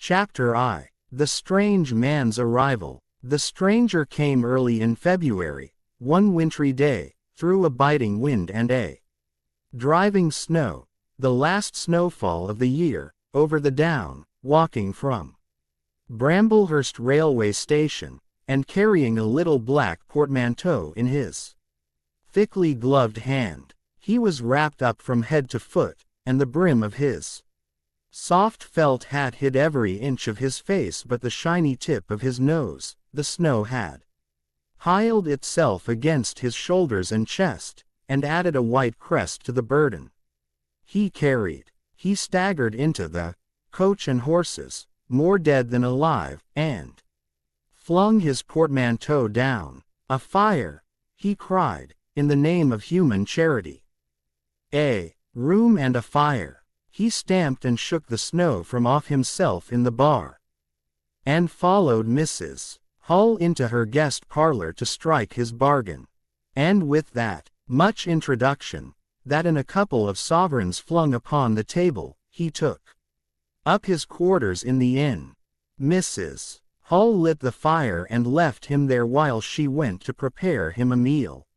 Chapter I. The Strange Man's Arrival. The stranger came early in February, one wintry day, through a biting wind and a driving snow, the last snowfall of the year, over the down, walking from Bramblehurst railway station, and carrying a little black portmanteau in his thickly gloved hand. He was wrapped up from head to foot, and the brim of his soft felt hat hid every inch of his face but the shiny tip of his nose. The snow had piled itself against his shoulders and chest, and added a white crest to the burden he carried. He staggered into the coach and horses, more dead than alive, and flung his portmanteau down. "A fire!" he cried, "in the name of human charity. A room and a fire!" He stamped and shook the snow from off himself in the bar, and followed Mrs. Hull into her guest parlor to strike his bargain. And with that much introduction, that and a couple of sovereigns flung upon the table, he took up his quarters in the inn. Mrs. Hull lit the fire and left him there while she went to prepare him a meal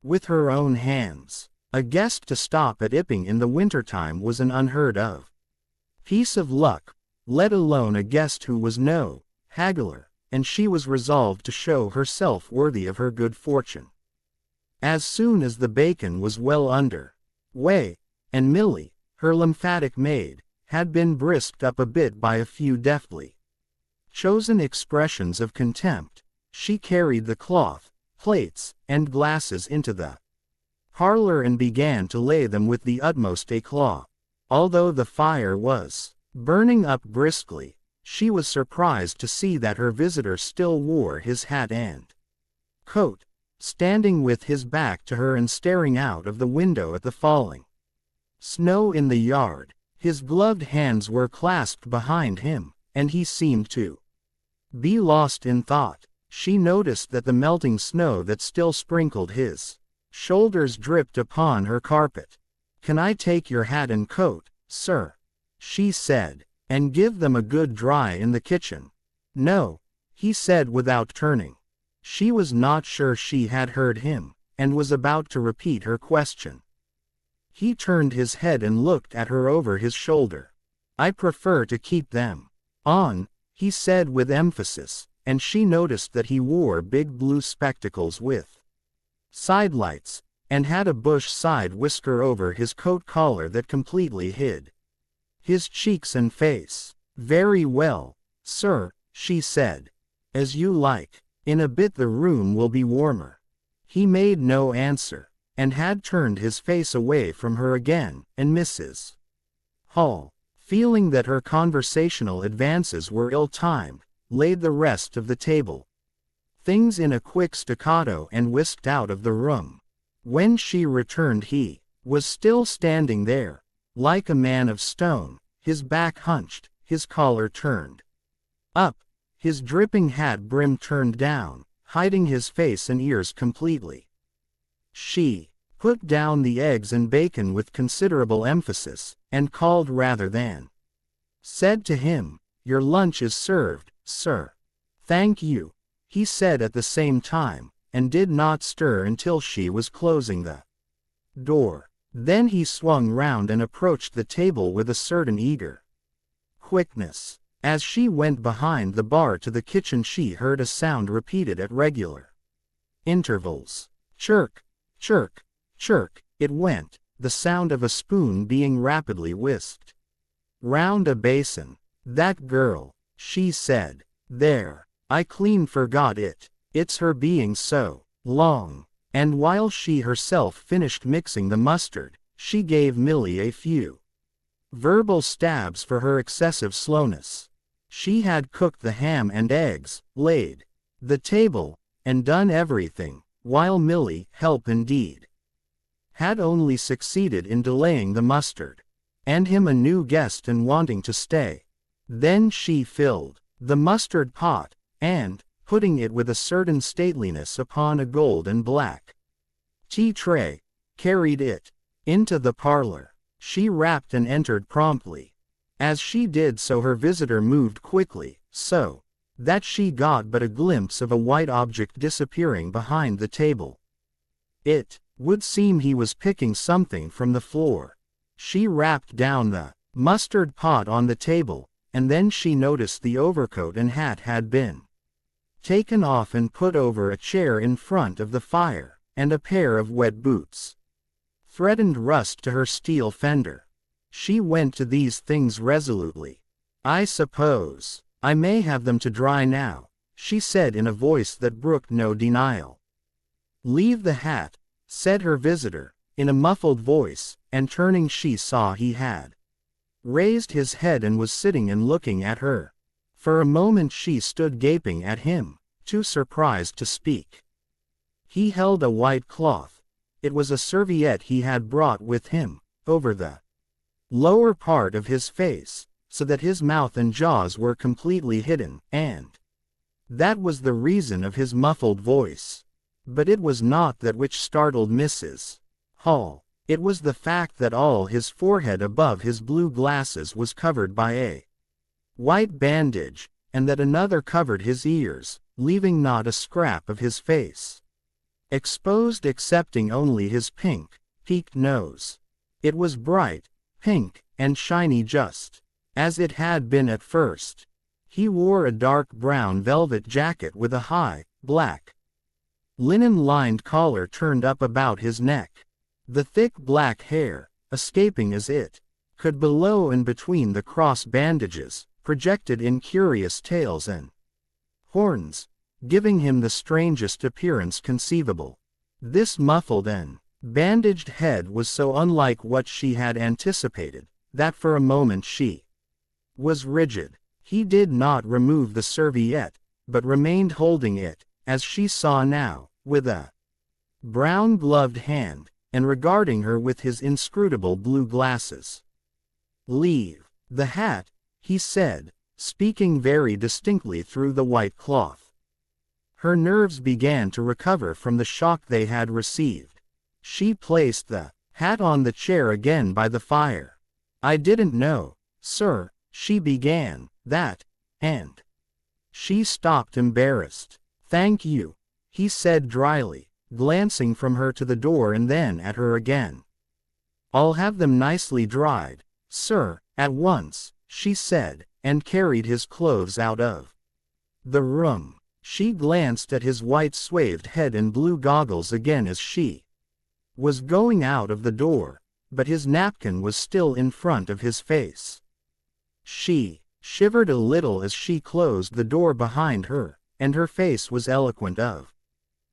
with her own hands. A guest to stop at Iping in the wintertime was an unheard of piece of luck, let alone a guest who was no haggler, and she was resolved to show herself worthy of her good fortune. As soon as the bacon was well under way, and Milly, her lymphatic maid, had been brisked up a bit by a few deftly chosen expressions of contempt, she carried the cloth, plates, and glasses into the parlor and began to lay them with the utmost éclat. Although the fire was burning up briskly, she was surprised to see that her visitor still wore his hat and coat, standing with his back to her and staring out of the window at the falling snow in the yard. His gloved hands were clasped behind him, and he seemed to be lost in thought. She noticed that the melting snow that still sprinkled his shoulders dripped upon her carpet. "Can I take your hat and coat, sir?" she said, "and give them a good dry in the kitchen?" "No," he said without turning. She was not sure she had heard him, and was about to repeat her question. He turned his head and looked at her over his shoulder. "I prefer to keep them on," he said with emphasis, and she noticed that he wore big blue spectacles with sidelights, and had a bush side whisker over his coat collar that completely hid his cheeks and face. "Very well, sir," she said. "As you like. In a bit the room will be warmer." He made no answer, and had turned his face away from her again, and Mrs. Hull, feeling that her conversational advances were ill-timed, laid the rest of the table things in a quick staccato and whisked out of the room. When she returned he was still standing there, like a man of stone, his back hunched, his collar turned up, his dripping hat brim turned down, hiding his face and ears completely. She put down the eggs and bacon with considerable emphasis, and called rather than said to him, "Your lunch is served, sir." "Thank you," he said at the same time, and did not stir until she was closing the door. Then he swung round and approached the table with a certain eager quickness. As she went behind the bar to the kitchen she heard a sound repeated at regular intervals. Chirk, chirk, chirk, it went, the sound of a spoon being rapidly whisked round a basin. "That girl," she said. "There. I clean forgot it. It's her being so long." And while she herself finished mixing the mustard, she gave Milly a few verbal stabs for her excessive slowness. She had cooked the ham and eggs, laid the table, and done everything, while Milly, help indeed, had only succeeded in delaying the mustard, and him a new guest and wanting to stay. Then she filled the mustard pot, and, putting it with a certain stateliness upon a gold and black tea tray, carried it into the parlor. She rapped and entered promptly. As she did so, her visitor moved quickly, so that she got but a glimpse of a white object disappearing behind the table. It would seem he was picking something from the floor. She rapped down the mustard pot on the table, and then she noticed the overcoat and hat had been taken off and put over a chair in front of the fire, and a pair of wet boots threatened rust to her steel fender. She went to these things resolutely. "I suppose I may have them to dry now," she said in a voice that brooked no denial. "Leave the hat," said her visitor, in a muffled voice, and turning she saw he had raised his head and was sitting and looking at her. For a moment she stood gaping at him, too surprised to speak. He held a white cloth. It was a serviette he had brought with him, over the lower part of his face, so that his mouth and jaws were completely hidden, and that was the reason of his muffled voice. But it was not that which startled Mrs. Hall. It was the fact that all his forehead above his blue glasses was covered by a white bandage, and that another covered his ears, leaving not a scrap of his face exposed excepting only his pink, peaked nose. It was bright, pink, and shiny just as it had been at first. He wore a dark brown velvet jacket with a high, black, linen-lined collar turned up about his neck. The thick black hair, escaping as it could below and between the cross bandages, projected in curious tails and horns, giving him the strangest appearance conceivable. This muffled and bandaged head was so unlike what she had anticipated, that for a moment she was rigid. He did not remove the serviette, but remained holding it, as she saw now, with a brown gloved hand, and regarding her with his inscrutable blue glasses. "Leave the hat," he said, speaking very distinctly through the white cloth. Her nerves began to recover from the shock they had received. She placed the hat on the chair again by the fire. "I didn't know, sir," she began, "that," and she stopped embarrassed. "Thank you," he said dryly, glancing from her to the door and then at her again. "I'll have them nicely dried, sir, at once," she said, and carried his clothes out of the room. She glanced at his white swathed head and blue goggles again as she was going out of the door, but his napkin was still in front of his face. She shivered a little as she closed the door behind her, and her face was eloquent of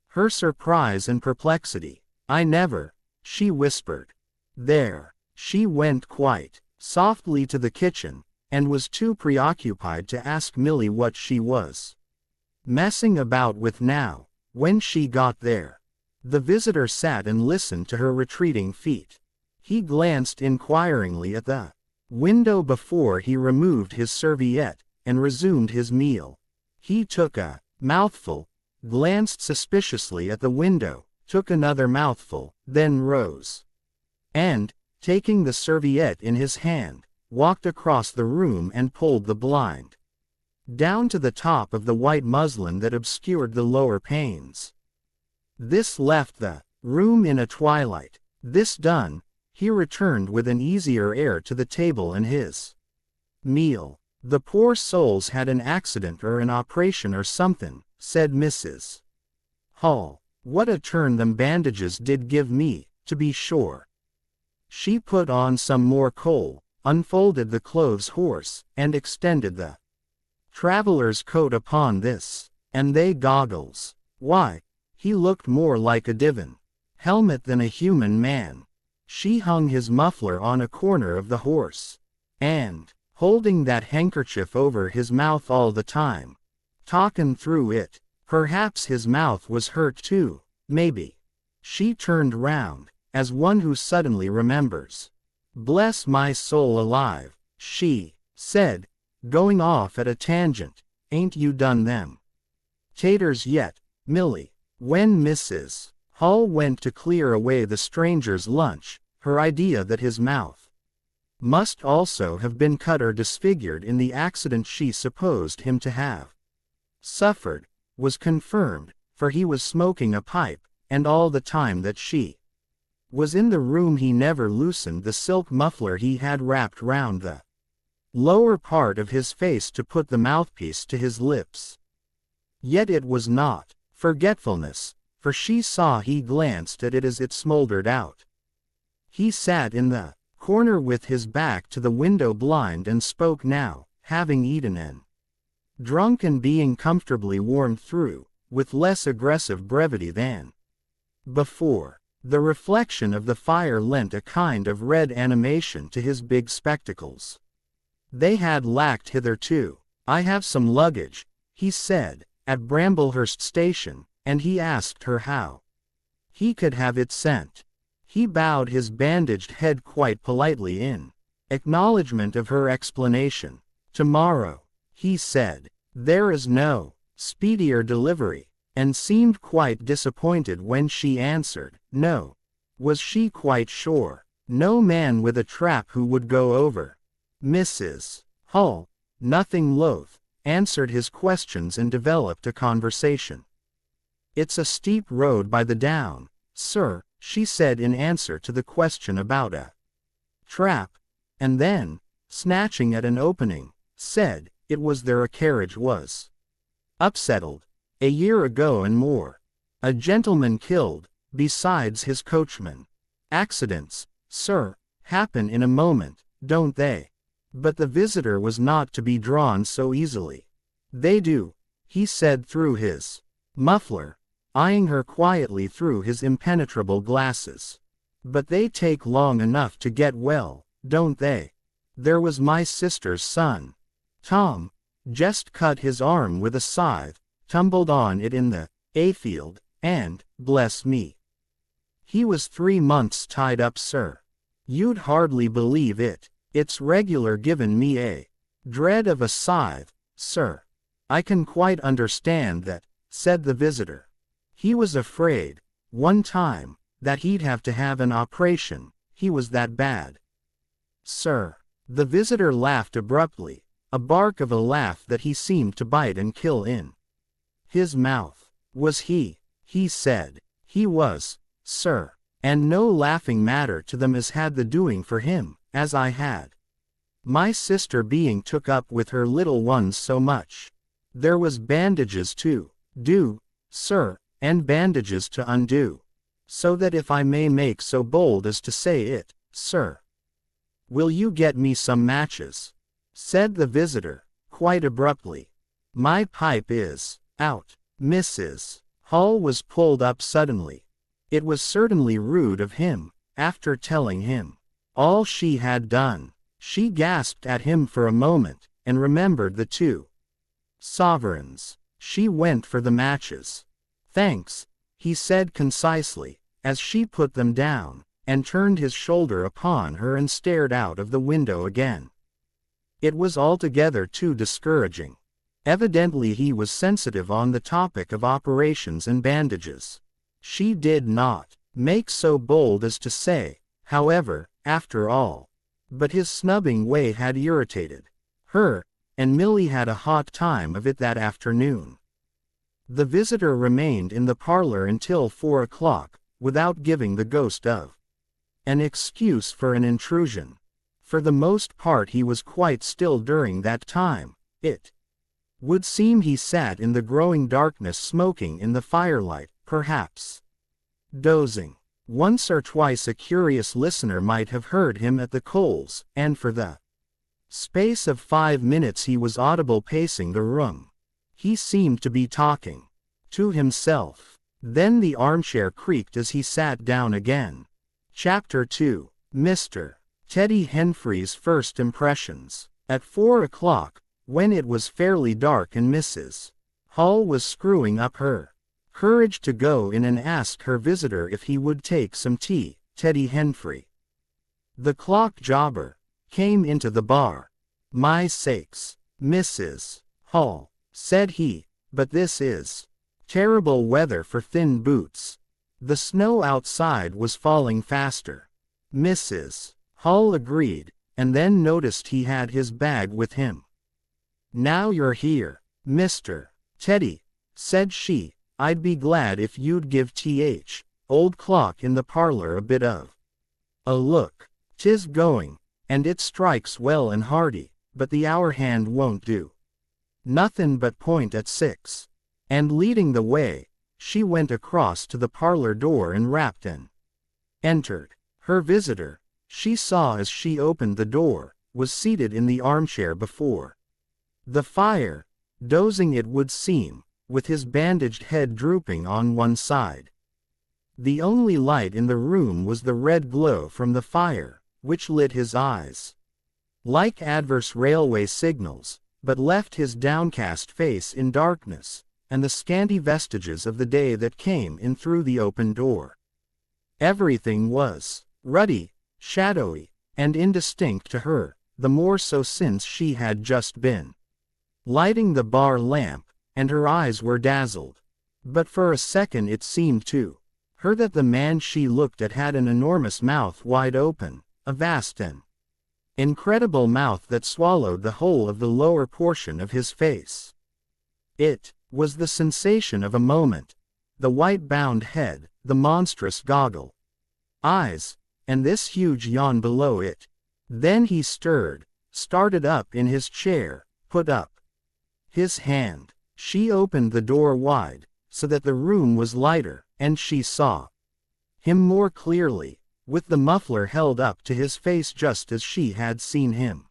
her surprise and perplexity. "I never," she whispered. There, she went quite softly to the kitchen, and was too preoccupied to ask Millie what she was messing about with now. When she got there, the visitor sat and listened to her retreating feet. He glanced inquiringly at the window before he removed his serviette, and resumed his meal. He took a mouthful, glanced suspiciously at the window, took another mouthful, then rose, and, taking the serviette in his hand, walked across the room and pulled the blind down to the top of the white muslin that obscured the lower panes. This left the room in a twilight. This done, he returned with an easier air to the table and his meal. "The poor souls had an accident or an operation or something," said Mrs. Hall. "What a turn them bandages did give me, to be sure." She put on some more coal, unfolded the clothes horse, and extended the traveler's coat upon this. "And they goggles. Why, he looked more like a divan helmet than a human man." She hung his muffler on a corner of the horse, and, holding that handkerchief over his mouth all the time, talkin' through it. Perhaps his mouth was hurt too, maybe. She turned round, as one who suddenly remembers. "Bless my soul alive," she said, going off at a tangent, "ain't you done them taters yet, Millie?" When Mrs. Hall went to clear away the stranger's lunch, her idea that his mouth Must also have been cut or disfigured in the accident she supposed him to have suffered, was confirmed, for he was smoking a pipe, and all the time that she was in the room he never loosened the silk muffler he had wrapped round the lower part of his face to put the mouthpiece to his lips. Yet it was not forgetfulness, for she saw he glanced at it as it smoldered out. He sat in the corner with his back to the window blind and spoke now, having eaten and drunk and being comfortably warmed through, with less aggressive brevity than before. The reflection of the fire lent a kind of red animation to his big spectacles. They had lacked hitherto. "I have some luggage," he said, "at Bramblehurst Station," and he asked her how he could have it sent. He bowed his bandaged head quite politely in acknowledgment of her explanation. "Tomorrow," he said. "There is no speedier delivery," and seemed quite disappointed when she answered, "No." Was she quite sure? No man with a trap who would go over. Mrs. Hull, nothing loath, answered his questions and developed a conversation. "It's a steep road by the down, sir," she said in answer to the question about a trap, and then, snatching at an opening, said, "It was there a carriage was upsettled, a year ago and more. A gentleman killed, besides his coachman. Accidents, sir, happen in a moment, don't they?" But the visitor was not to be drawn so easily. "They do," he said through his muffler, eyeing her quietly through his impenetrable glasses. "But they take long enough to get well, don't they? There was my sister's son. Tom, just cut his arm with a scythe, tumbled on it in the hayfield, and, bless me, he was 3 months tied up, sir. You'd hardly believe it. It's regular given me a dread of a scythe, sir." "I can quite understand that," said the visitor. "He was afraid, one time, that he'd have to have an operation, he was that bad." "Sir." The visitor laughed abruptly, a bark of a laugh that he seemed to bite and kill in his mouth. "Was he?" he said. "He was, sir. And no laughing matter to them as had the doing for him, as I had. My sister being took up with her little ones so much. There was bandages to do, sir, and bandages to undo. So that if I may make so bold as to say it, sir." "Will you get me some matches?" said the visitor, quite abruptly. "My pipe is out." Mrs. Hull was pulled up suddenly. It was certainly rude of him, after telling him all she had done. She gasped at him for a moment, and remembered the 2 sovereigns. She went for the matches. "Thanks," he said concisely, as she put them down, and turned his shoulder upon her and stared out of the window again. It was altogether too discouraging. Evidently he was sensitive on the topic of operations and bandages. She did not make so bold as to say, however, after all. But his snubbing way had irritated her, and Milly had a hot time of it that afternoon. The visitor remained in the parlor until 4 o'clock, without giving the ghost of an excuse for an intrusion. For the most part he was quite still during that time. It would seem he sat in the growing darkness smoking in the firelight, perhaps dozing. Once or twice a curious listener might have heard him at the coals, and for the space of 5 minutes he was audible pacing the room. He seemed to be talking to himself. Then the armchair creaked as he sat down again. Chapter 2. Mr. Teddy Henfrey's First Impressions. At 4 o'clock, when it was fairly dark and Mrs. Hull was screwing up her courage to go in and ask her visitor if he would take some tea, Teddy Henfrey, the clock jobber, came into the bar. "My sakes, Mrs. Hull," said he, "but this is terrible weather for thin boots." The snow outside was falling faster. Mrs. Hull agreed, and then noticed he had his bag with him. "Now you're here, Mr. Teddy," said she, "I'd be glad if you'd give th old clock in the parlor a bit of a look. 'Tis going, and it strikes well and hearty, but the hour hand won't do. Nothin' but point at 6. And leading the way, she went across to the parlor door and rapped and entered. Her visitor, she saw as she opened the door, was seated in the armchair before the fire, dozing it would seem, with his bandaged head drooping on one side. The only light in the room was the red glow from the fire, which lit his eyes like adverse railway signals, but left his downcast face in darkness, and the scanty vestiges of the day that came in through the open door. Everything was ruddy, shadowy, and indistinct to her, the more so since she had just been lighting the bar lamp, and her eyes were dazzled. But for a second it seemed to her that the man she looked at had an enormous mouth wide open, a vast and incredible mouth that swallowed the whole of the lower portion of his face. It was the sensation of a moment, the white-bound head, the monstrous goggle eyes, and this huge yawn below it. Then he started up in his chair, put up his hand. She opened the door wide, so that the room was lighter, and she saw him more clearly, with the muffler held up to his face just as she had seen him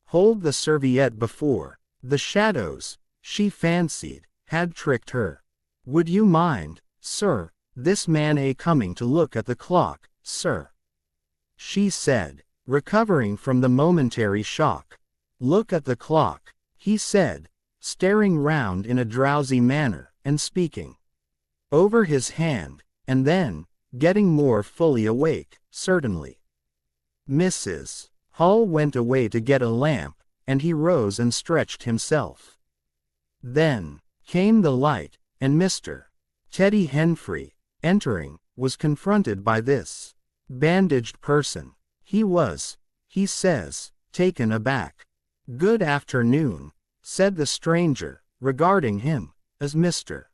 hold the serviette before. The shadows, she fancied, had tricked her. "Would you mind, sir, this man coming to look at the clock, sir?" she said, recovering from the momentary shock. "Look at the clock," he said, staring round in a drowsy manner, and speaking over his hand, and then, getting more fully awake, "Certainly." Mrs. Hall went away to get a lamp, and he rose and stretched himself. Then came the light, and Mr. Teddy Henfrey, entering, was confronted by this bandaged person. He was, he says, taken aback. "Good afternoon," said the stranger, regarding him, as Mr.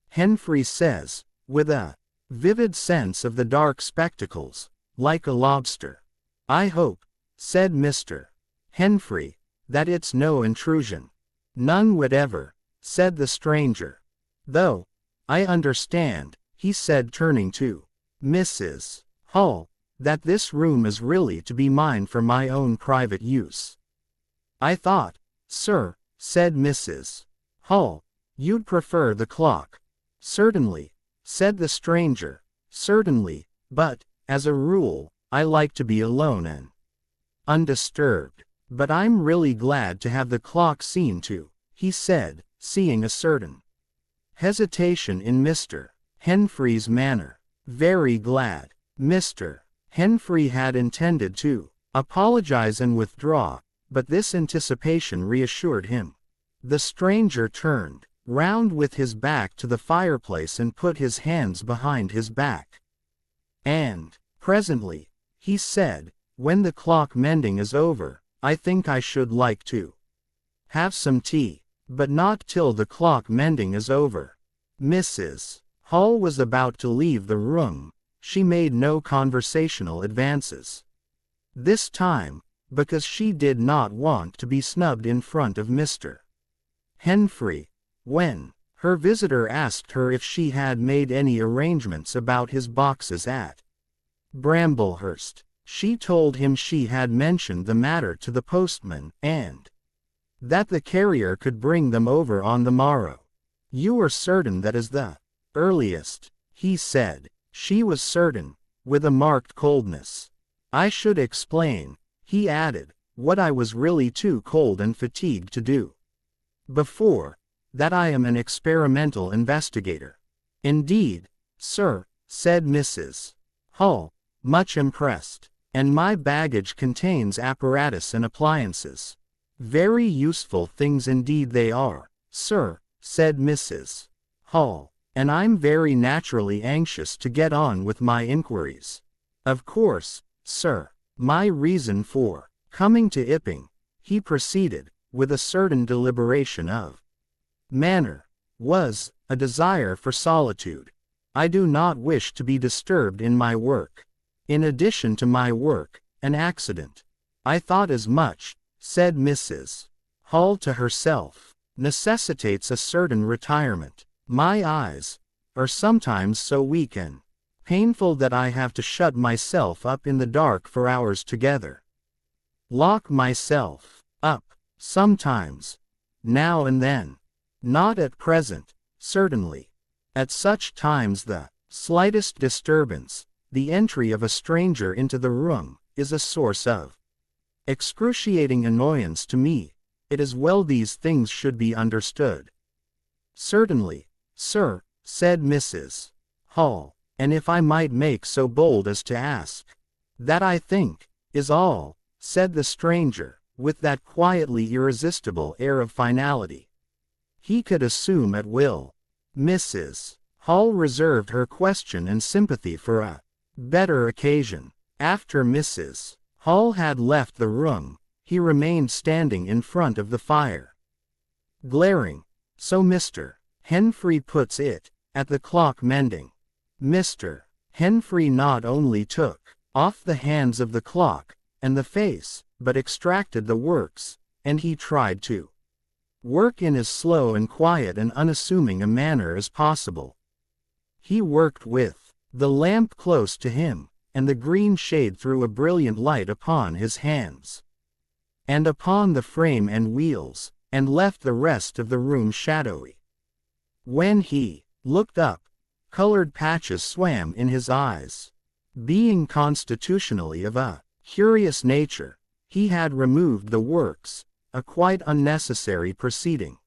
Henfrey says, with a vivid sense of the dark spectacles, like a lobster. "I hope," said Mr. Henfrey, "that it's no intrusion." "None whatever," said the stranger. "Though, I understand," he said, turning to Mrs. Hall, "that this room is really to be mine for my own private use." "I thought, sir," said Mrs. Hall, "you'd prefer the clock." "Certainly," said the stranger, "certainly, but, as a rule, I like to be alone and undisturbed. But I'm really glad to have the clock seen to," he said, seeing a certain hesitation in Mr. Henfrey's manner. "Very glad." Mr. Henfrey had intended to apologize and withdraw, but this anticipation reassured him. The stranger turned round with his back to the fireplace and put his hands behind his back. "And, presently," he said, "when the clock mending is over, I think I should like to have some tea, but not till the clock mending is over." Mrs. Hall was about to leave the room. She made no conversational advances this time, because she did not want to be snubbed in front of Mr. Henfrey. When her visitor asked her if she had made any arrangements about his boxes at Bramblehurst, she told him she had mentioned the matter to the postman, and that the carrier could bring them over on the morrow. "You are certain that is the earliest," he said. She was certain, with a marked coldness. "I should explain," he added, "what I was really too cold and fatigued to do before, that I am an experimental investigator." "Indeed, sir," said Mrs. Hall, much impressed. "And my baggage contains apparatus and appliances." "Very useful things indeed they are, sir," said Mrs. Hall, "and I'm very naturally anxious to get on with my inquiries. Of course, sir, my reason for Coming to Ipping, he proceeded, with a certain deliberation of manner, was a desire for solitude. I do not wish to be disturbed in my work. In addition to my work, an accident. I thought as much, said Mrs. Hall to herself, necessitates a certain retirement. My eyes are sometimes so weak and painful that I have to shut myself up in the dark for hours together. Lock myself up, sometimes, now and then. Not at present, certainly. At such times the slightest disturbance, the entry of a stranger into the room, is a source of excruciating annoyance to me. It is well these things should be understood. Certainly, sir, said Mrs. Hall, and if I might make so bold as to ask, that I think, is all, said the stranger, with that quietly irresistible air of finality he could assume at will. Mrs. Hall reserved her question and sympathy for a better occasion. After Mrs. Hall had left the room, he remained standing in front of the fire, glaring, so Mr. Henfrey puts it, at the clock mending. Mr. Henfrey not only took off the hands of the clock and the face, but extracted the works, and he tried to work in as slow and quiet and unassuming a manner as possible. He worked with the lamp close to him, and the green shade threw a brilliant light upon his hands and upon the frame and wheels, and left the rest of the room shadowy. When he looked up, colored patches swam in his eyes. Being constitutionally of a curious nature, he had removed the works, a quite unnecessary proceeding,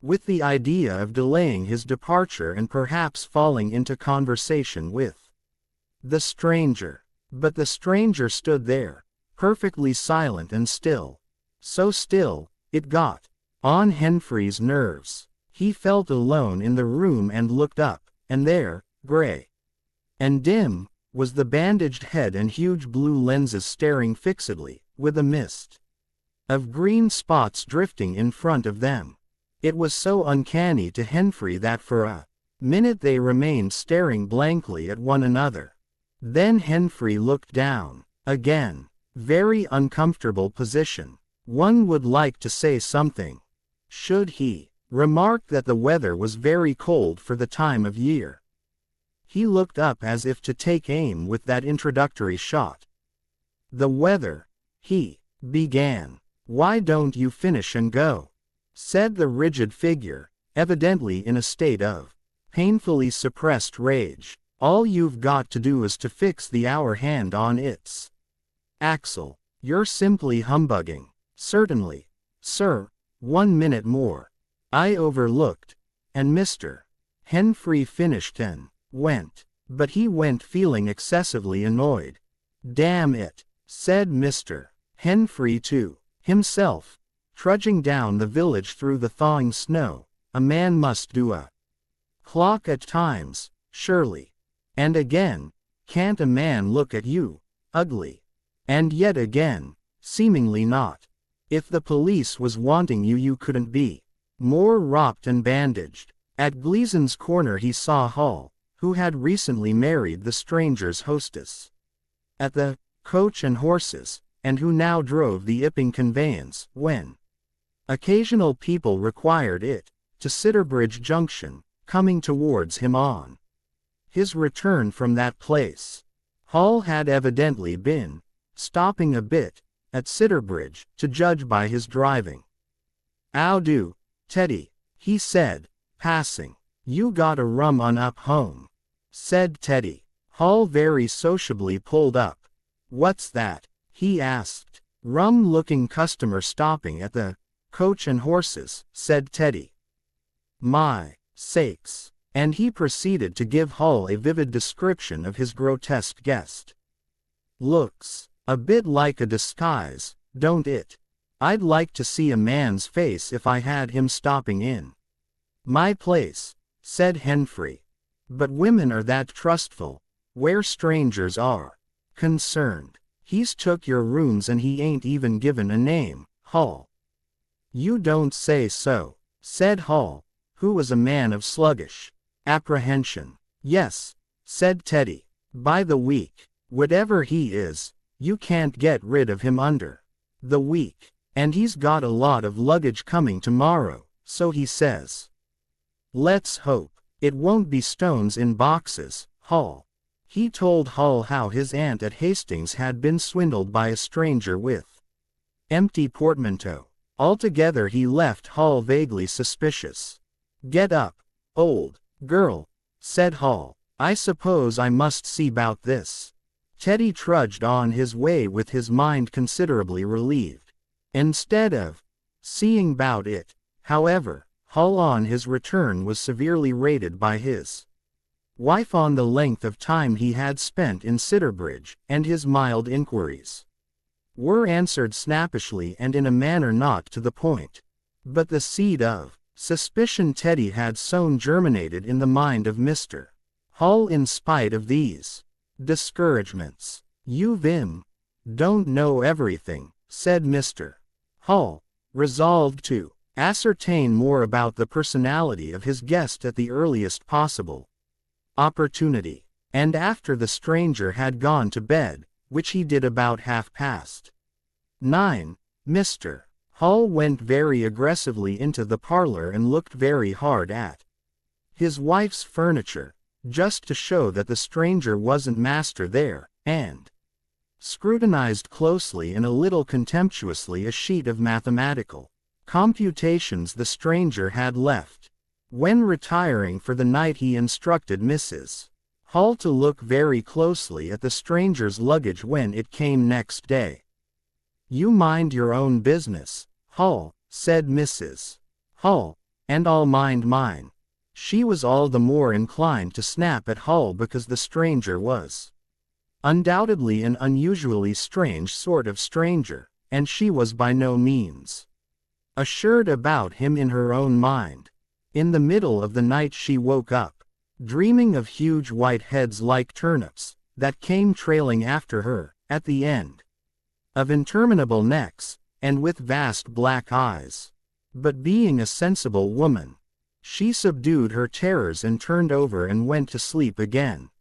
with the idea of delaying his departure and perhaps falling into conversation with the stranger. But the stranger stood there, perfectly silent and still. So still, it got on Henfrey's nerves. He felt alone in the room and looked up, and there, gray and dim, was the bandaged head and huge blue lenses staring fixedly, with a mist of green spots drifting in front of them. It was so uncanny to Henfrey that for a minute they remained staring blankly at one another. Then Henfrey looked down. Again, very uncomfortable position. One would like to say something. Should he remark that the weather was very cold for the time of year? He looked up as if to take aim with that introductory shot. The weather, he began. Why don't you finish and go? Said the rigid figure, evidently in a state of painfully suppressed rage. All you've got to do is to fix the hour hand on its axle. You're simply humbugging. Certainly, sir, 1 minute more. I overlooked, and Mr. Henfrey finished and went. But he went feeling excessively annoyed. Damn it, said Mr. Henfrey to himself, trudging down the village through the thawing snow. A man must do a clock at times, surely. And again, can't a man look at you, ugly? And yet again, seemingly not. If the police was wanting you, you couldn't be more wropped and bandaged. At Gleason's corner he saw Hall, who had recently married the stranger's hostess at the Coach and Horses, and who now drove the Ipping conveyance, when occasional people required it, to Sidderbridge Junction, coming towards him on his return from that place. Hall had evidently been stopping a bit at Sidderbridge, to judge by his driving. "'Ow do, Teddy," he said, passing. "You got a rum un up home," said Teddy. Hall very sociably pulled up. "What's that?" he asked. "Rum-looking customer stopping at the Coach and Horses," said Teddy. "My sakes." And he proceeded to give Hall a vivid description of his grotesque guest. "Looks a bit like a disguise, don't it? I'd like to see a man's face if I had him stopping in my place," said Henfrey. "But women are that trustful, where strangers are concerned." He's took your rooms and he ain't even given a name, Hall. You don't say so, said Hall, who was a man of sluggish apprehension. Yes, said Teddy. By the week. Whatever he is, you can't get rid of him under the week. And he's got a lot of luggage coming tomorrow, so he says. Let's hope it won't be stones in boxes, Hall. He told Hall how his aunt at Hastings had been swindled by a stranger with empty portmanteau. Altogether he left Hall vaguely suspicious. Get up, old girl, said Hall. I suppose I must see 'bout this. Teddy trudged on his way with his mind considerably relieved. Instead of seeing 'bout it, however, Hall on his return was severely rated by his wife on the length of time he had spent in Sidderbridge, and his mild inquiries were answered snappishly and in a manner not to the point. But the seed of suspicion Teddy had sown germinated in the mind of Mr. Hall in spite of these discouragements. You Vim don't know everything, said Mr. Hall, resolved to ascertain more about the personality of his guest at the earliest possible opportunity. And after the stranger had gone to bed, which he did about 9:30, Mr. Hall went very aggressively into the parlor and looked very hard at his wife's furniture, just to show that the stranger wasn't master there, and scrutinized closely and a little contemptuously a sheet of mathematical computations the stranger had left. When retiring for the night he instructed Mrs. Hall to look very closely at the stranger's luggage when it came next day. You mind your own business, Hall, said Mrs. Hall, and I'll mind mine. She was all the more inclined to snap at Hall because the stranger was undoubtedly an unusually strange sort of stranger, and she was by no means assured about him in her own mind. In the middle of the night she woke up, dreaming of huge white heads like turnips, that came trailing after her, at the end of interminable necks, and with vast black eyes. But being a sensible woman, she subdued her terrors and turned over and went to sleep again.